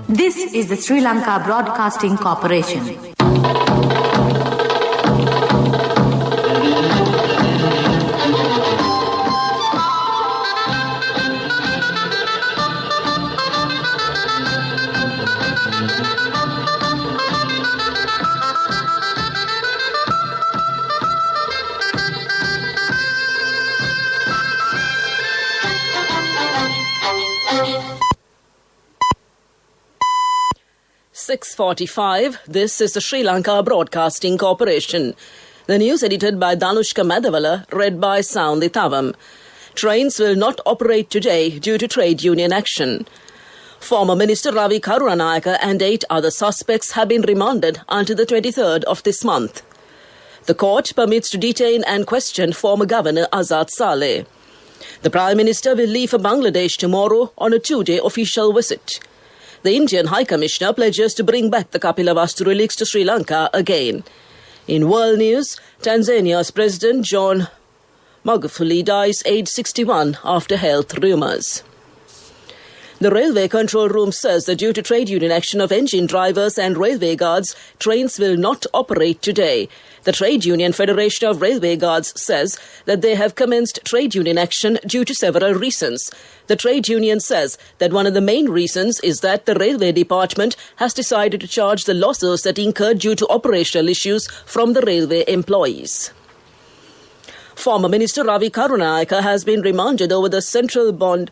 This is the Sri Lanka Broadcasting Corporation. .45, this is the Sri Lanka Broadcasting Corporation. The news edited by Danushka Madhavala, read by Soundi Thavam. Trains will not operate today due to trade union action. Former Minister Ravi Karunanayake and 8 other suspects have been remanded until the 23rd of this month. The court permits to detain and question former Governor Azad Saleh. The Prime Minister will leave for Bangladesh tomorrow on a 2-day official visit. The Indian High Commissioner pledges to bring back the Kapilavastu relics to Sri Lanka again. In world news, Tanzania's President John Magufuli dies aged 61 after health rumours. The Railway Control Room says that due to trade union action of engine drivers and railway guards, trains will not operate today. The Trade Union Federation of Railway Guards says that they have commenced trade union action due to several reasons. The trade union says that one of the main reasons is that the Railway Department has decided to charge the losses that incurred due to operational issues from the railway employees. Former Minister Ravi Karunanayake has been remanded over the central bond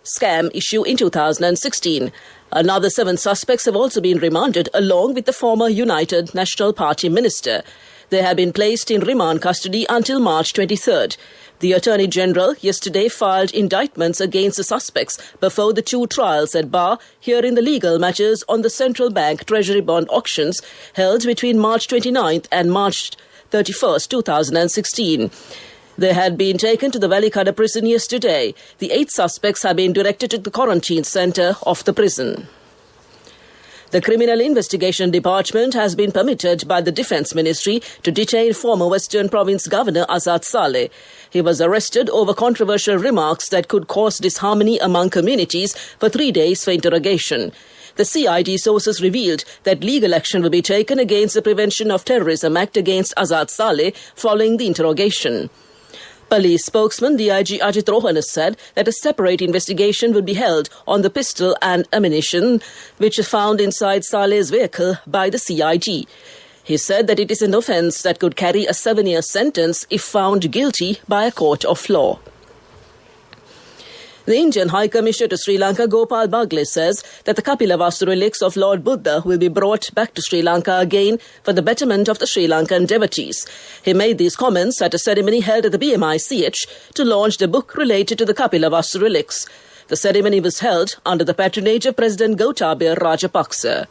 scam issue in 2016. Another 7 suspects have also been remanded along with the former United National Party minister. They have been placed in remand custody until March 23rd. The Attorney General yesterday filed indictments against the suspects before the 2 trials at bar hearing the legal matters on the central bank treasury bond auctions held between March 29th and March 31st, 2016. They had been taken to the Valikada prison yesterday. The 8 suspects have been directed to the quarantine centre of the prison. The Criminal Investigation Department has been permitted by the Defence Ministry to detain former Western Province Governor Azad Saleh. He was arrested over controversial remarks that could cause disharmony among communities for 3 days for interrogation. The CID sources revealed that legal action will be taken against the Prevention of Terrorism Act against Azad Saleh following the interrogation. Police spokesman DIG Ajit Rohan said that a separate investigation would be held on the pistol and ammunition which is found inside Saleh's vehicle by the CID. He said that it is an offence that could carry a 7-year sentence if found guilty by a court of law. The Indian High Commissioner to Sri Lanka, Gopal Bagle, says that the Kapilavastu relics of Lord Buddha will be brought back to Sri Lanka again for the betterment of the Sri Lankan devotees. He made these comments at a ceremony held at the BMICH to launch the book related to the Kapilavastu relics. The ceremony was held under the patronage of President Gotabaya Rajapaksa.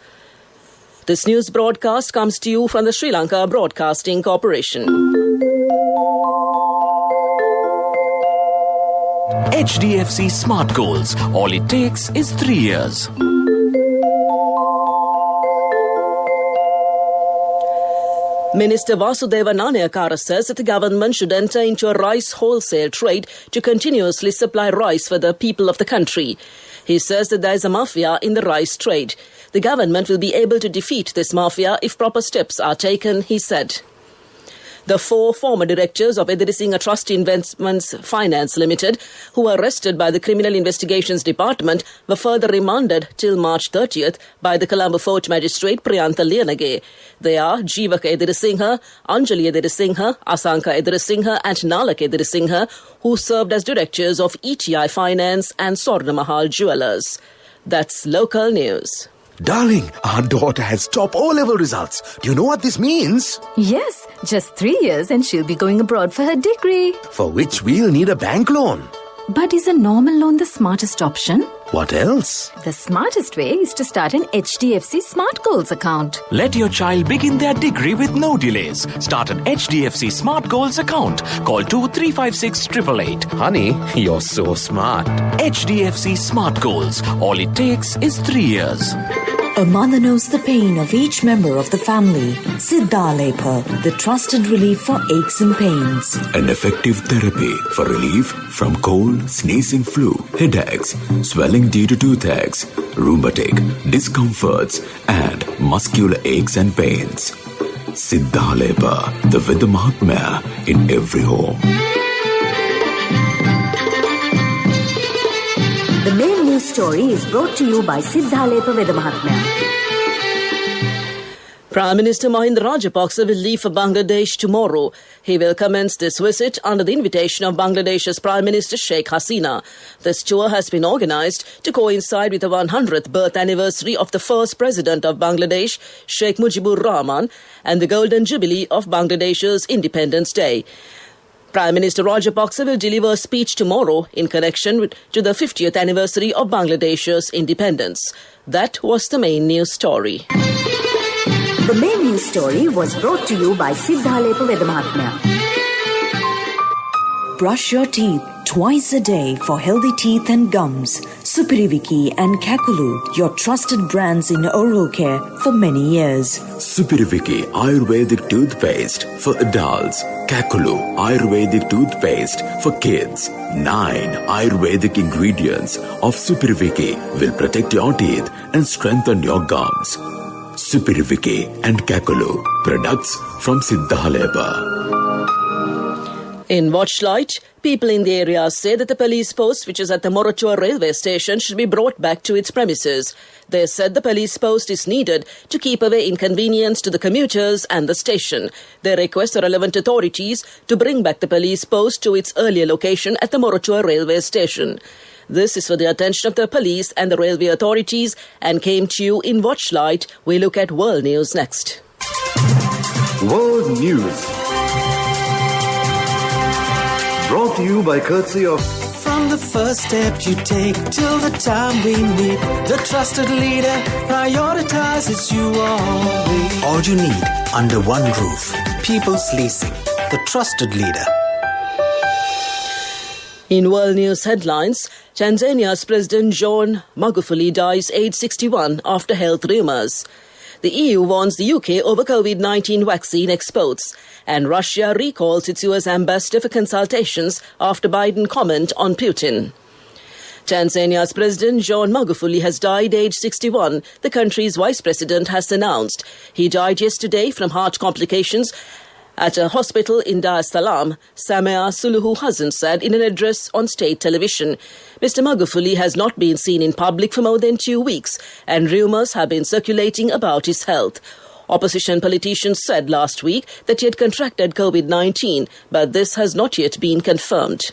This news broadcast comes to you from the Sri Lanka Broadcasting Corporation. HDFC Smart Goals. All it takes is 3 years. Minister Vasudeva Nanayakkara says that the government should enter into a rice wholesale trade to continuously supply rice for the people of the country. He says that there is a mafia in the rice trade. The government will be able to defeat this mafia if proper steps are taken, he said. The 4 former directors of Edirisinghe Trust Investments Finance Limited, who were arrested by the Criminal Investigations Department, were further remanded till March 30th by the Colombo Fort Magistrate Priyantha Liyanage. They are Jeevaka Edirisinghe, Anjali Edirisinghe, Asanka Edirisinghe and Nalak Edirisinghe, who served as directors of ETI Finance and Swarna Mahal Jewellers. That's local news. Darling, our daughter has top O-level results. Do you know what this means? Yes, just 3 years and she'll be going abroad for her degree. For which we'll need a bank loan. But is a normal loan the smartest option? What else? The smartest way is to start an HDFC Smart Goals account. Let your child begin their degree with no delays. Start an HDFC Smart Goals account. Call 2356 888. Honey, you're so smart. HDFC Smart Goals. All it takes is 3 years. A mother knows the pain of each member of the family. Siddhalepa, the trusted relief for aches and pains. An effective therapy for relief from cold, sneezing, flu, headaches, swelling due to toothaches, rheumatic, discomforts, and muscular aches and pains. Siddhalepa, the Vidya Mahatmya in every home. The main news story is brought to you by Siddhalepa Vidya Mahatmya. Prime Minister Mahinda Rajapaksa will leave for Bangladesh tomorrow. He will commence this visit under the invitation of Bangladesh's Prime Minister Sheikh Hasina. This tour has been organised to coincide with the 100th birth anniversary of the first President of Bangladesh, Sheikh Mujibur Rahman, and the Golden Jubilee of Bangladesh's Independence Day. Prime Minister Rajapaksa will deliver a speech tomorrow in connection to the 50th anniversary of Bangladesh's independence. That was the main news story. The main news story was brought to you by Siddhalepa Vidya Mahatmya. Brush your teeth twice a day for healthy teeth and gums. Supiriviki and Kakulu, your trusted brands in oral care for many years. Supiriviki Ayurvedic toothpaste for adults. Kakulu Ayurvedic toothpaste for kids. 9 Ayurvedic ingredients of Supiriviki will protect your teeth and strengthen your gums. Supiriviki and Kakulu, products from Siddhalepa. In Watchlight, people in the area say that the police post, which is at the Moratuwa railway station, should be brought back to its premises. They said the police post is needed to keep away inconvenience to the commuters and the station. They request the relevant authorities to bring back the police post to its earlier location at the Moratuwa railway station. This is for the attention of the police and the railway authorities and came to you in Watchlight. We look at world news next. World News. Brought to you by courtesy of... From the first step you take till the time we meet, the trusted leader prioritizes you always. All you need under one roof. People's Leasing, the trusted leader. In world news headlines, Tanzania's President John Magufuli dies aged 61 after health rumours. The EU warns the UK over COVID-19 vaccine exports, and Russia recalls its US ambassador for consultations after Biden comment on Putin. Tanzania's President John Magufuli has died aged 61, the country's vice president has announced. He died yesterday from heart complications at a hospital in Dar es Salaam, Samia Suluhu Hassan said in an address on state television. Mr. Magufuli has not been seen in public for more than 2 weeks, and rumours have been circulating about his health. Opposition politicians said last week that he had contracted COVID-19, but this has not yet been confirmed.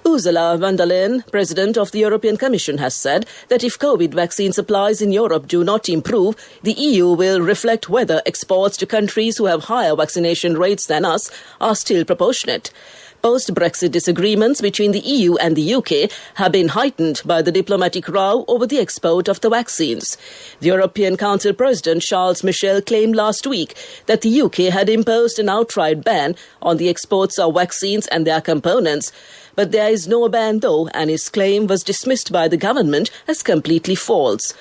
Ursula von der Leyen, President of the European Commission, has said that if COVID vaccine supplies in Europe do not improve, the EU will reflect whether exports to countries who have higher vaccination rates than us are still proportionate. Post-Brexit disagreements between the EU and the UK have been heightened by the diplomatic row over the export of the vaccines. The European Council President Charles Michel claimed last week that the UK had imposed an outright ban on the exports of vaccines and their components. But there is no ban though, and his claim was dismissed by the government as completely false.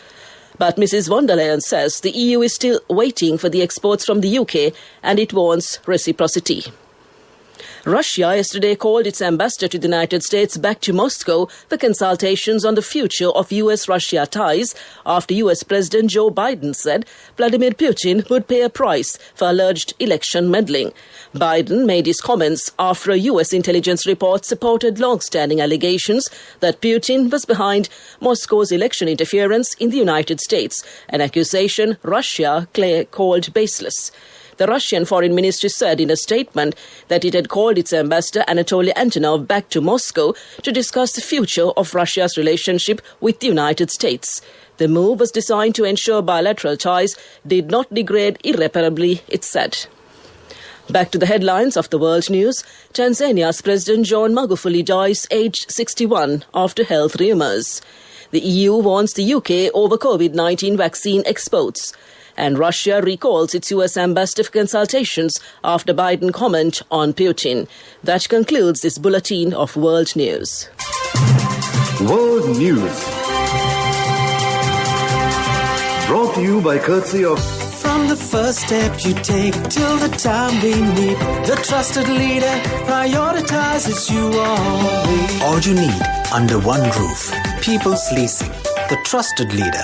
But Mrs. von der Leyen says the EU is still waiting for the exports from the UK and it wants reciprocity. Russia yesterday called its ambassador to the United States back to Moscow for consultations on the future of US-Russia ties after US President Joe Biden said Vladimir Putin would pay a price for alleged election meddling. Biden made his comments after a US intelligence report supported long-standing allegations that Putin was behind Moscow's election interference in the United States, an accusation Russia called baseless. The Russian Foreign Ministry said in a statement that it had called its ambassador Anatoly Antonov back to Moscow to discuss the future of Russia's relationship with the United States. The move was designed to ensure bilateral ties did not degrade irreparably, it said. Back to the headlines of the world news. Tanzania's President John Magufuli dies aged 61 after health rumours. The EU warns the UK over COVID-19 vaccine exports. And Russia recalls its US ambassador for consultations after Biden comment on Putin. That concludes this bulletin of world news. World News. Brought to you by courtesy of From the first step you take till the time we meet, the trusted leader prioritizes you always. All you need under one roof. People's Leasing, the trusted leader.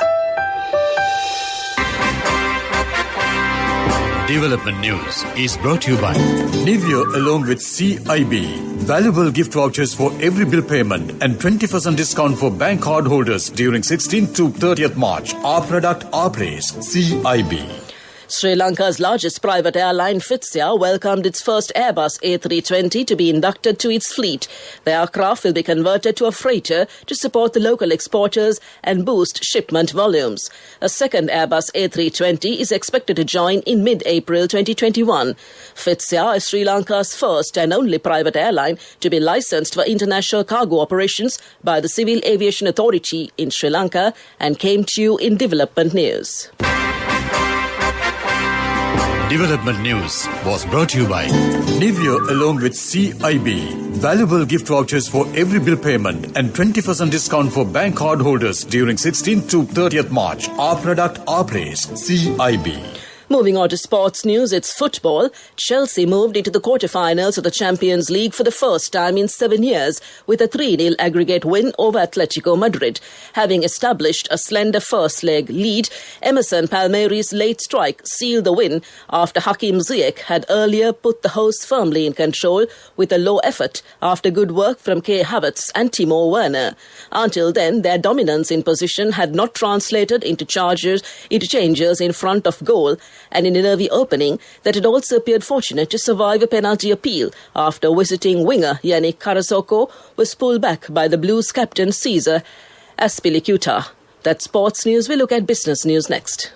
Development News is brought to you by Nivea along with CIB. Valuable gift vouchers for every bill payment and 20% discount for bank card holders during 16th to 30th March. Our product, our place. CIB. Sri Lanka's largest private airline, Fitsia, welcomed its first Airbus A320 to be inducted to its fleet. The aircraft will be converted to a freighter to support the local exporters and boost shipment volumes. A second Airbus A320 is expected to join in mid-April 2021. Fitsia is Sri Lanka's first and only private airline to be licensed for international cargo operations by the Civil Aviation Authority in Sri Lanka and came to you in Development News. Development News was brought to you by Nivea along with CIB. Valuable gift vouchers for every bill payment and 20% discount for bank card holders during 16th to 30th March. Our product, our place. CIB. Moving on to sports news, it's football. Chelsea moved into the quarterfinals of the Champions League for the first time in 7 years with a 3-0 aggregate win over Atletico Madrid. Having established a slender first-leg lead, Emerson Palmieri's late strike sealed the win after Hakim Ziyech had earlier put the hosts firmly in control with a low effort after good work from Kai Havertz and Timo Werner. Until then, their dominance in position had not translated into changes in front of goal, and in an early opening that had also appeared fortunate to survive a penalty appeal after visiting winger Yannick Carrasco was pulled back by the Blues captain Cesar Azpilicueta. That's sports news. We look at business news next.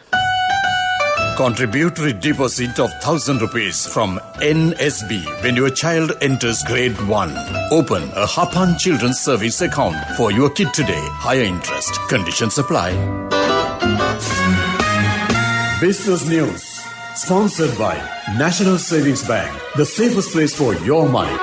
Contributory deposit of 1,000 rupees from NSB when your child enters grade 1. Open a Hapan Children's Service account for your kid today. Higher interest. Conditions apply. Business News, sponsored by National Savings Bank, the safest place for your money.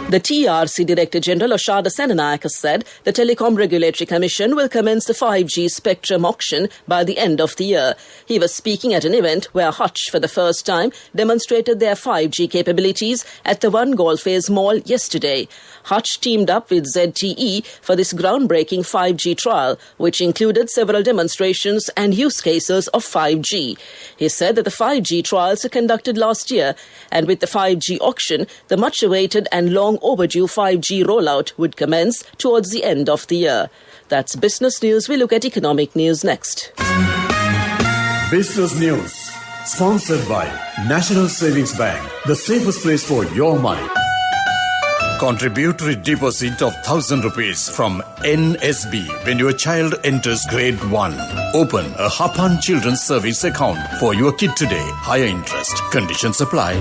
The TRC Director General Oshada Senanayak has said the Telecom Regulatory Commission will commence the 5G spectrum auction by the end of the year. He was speaking at an event where Hutch for the first time demonstrated their 5G capabilities at the One Golfers Mall yesterday. Hutch teamed up with ZTE for this groundbreaking 5G trial, which included several demonstrations and use cases of 5G. He said that the 5G trials were conducted last year, and with the 5G auction, the much-awaited and long overdue 5G rollout would commence towards the end of the year. That's business news. We look at economic news next. Business News, sponsored by National Savings Bank, the safest place for your money. Contributory deposit of 1,000 rupees from NSB when your child enters grade 1. Open a Hapan Children's Service account for your kid today. Higher interest. Conditions apply.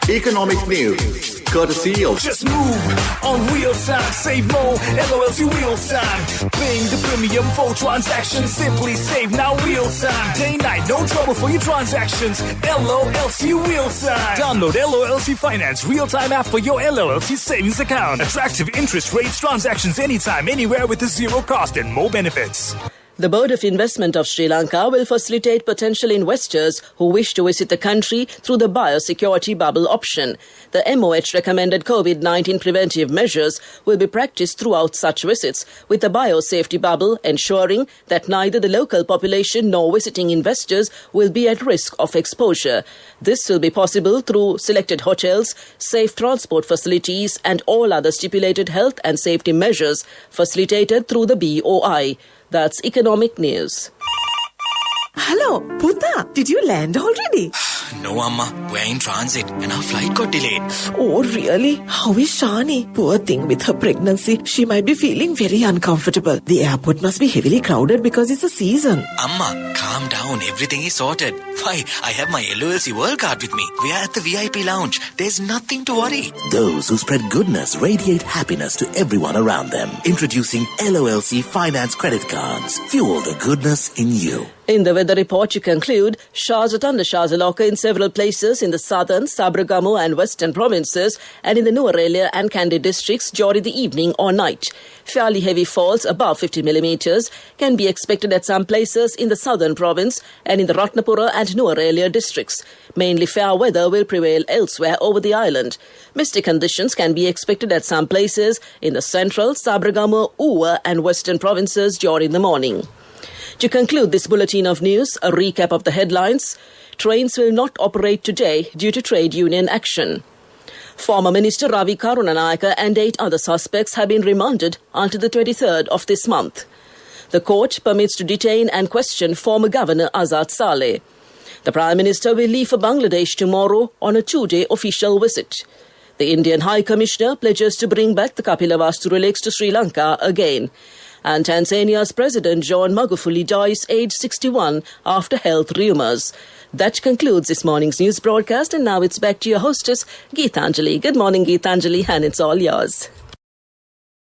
Economic News, courtesy of Just move on real time, save more, LOLC real time. Paying the premium for transactions, simply save now real time. Day night, no trouble for your transactions. LOLC real time. Download LOLC Finance real time app for your LOLC savings account. Attractive interest rates, transactions anytime, anywhere with a zero cost and more benefits. The Board of Investment of Sri Lanka will facilitate potential investors who wish to visit the country through the biosecurity bubble option. The MOH recommended COVID-19 preventive measures will be practiced throughout such visits, with the biosafety bubble ensuring that neither the local population nor visiting investors will be at risk of exposure. This will be possible through selected hotels, safe transport facilities and all other stipulated health and safety measures facilitated through the BOI. That's economic news. Hello, Puta, did you land already? No, Amma. We're in transit and our flight got delayed. Oh, really? How is Shani? Poor thing with her pregnancy. She might be feeling very uncomfortable. The airport must be heavily crowded because it's a season. Amma, calm down. Everything is sorted. Why, I have my LOLC World Card with me. We are at the VIP lounge. There's nothing to worry. Those who spread goodness radiate happiness to everyone around them. Introducing LOLC Finance Credit Cards. Fuel the goodness in you. In the weather report, you conclude showers or thundershowers occur in several places in the southern, Sabaragamu and western provinces and in the Nuwara and Kandy districts during the evening or night. Fairly heavy falls above 50 millimeters can be expected at some places in the southern province and in the Ratnapura and Nuwara districts. Mainly fair weather will prevail elsewhere over the island. Misty conditions can be expected at some places in the central, Sabaragamu, Uva and western provinces during the morning. To conclude this bulletin of news, a recap of the headlines. Trains will not operate today due to trade union action. Former Minister Ravi Karunanayake and 8 other suspects have been remanded until the 23rd of this month. The court permits to detain and question former Governor Azad Saleh. The Prime Minister will leave for Bangladesh tomorrow on a 2-day official visit. The Indian High Commissioner pledges to bring back the Kapilavastu relics to Sri Lanka again. And Tanzania's President John Magufuli dies aged 61 after health rumours. That concludes this morning's news broadcast, and now it's back to your hostess, Geetanjali. Good morning, Geetanjali, and it's all yours.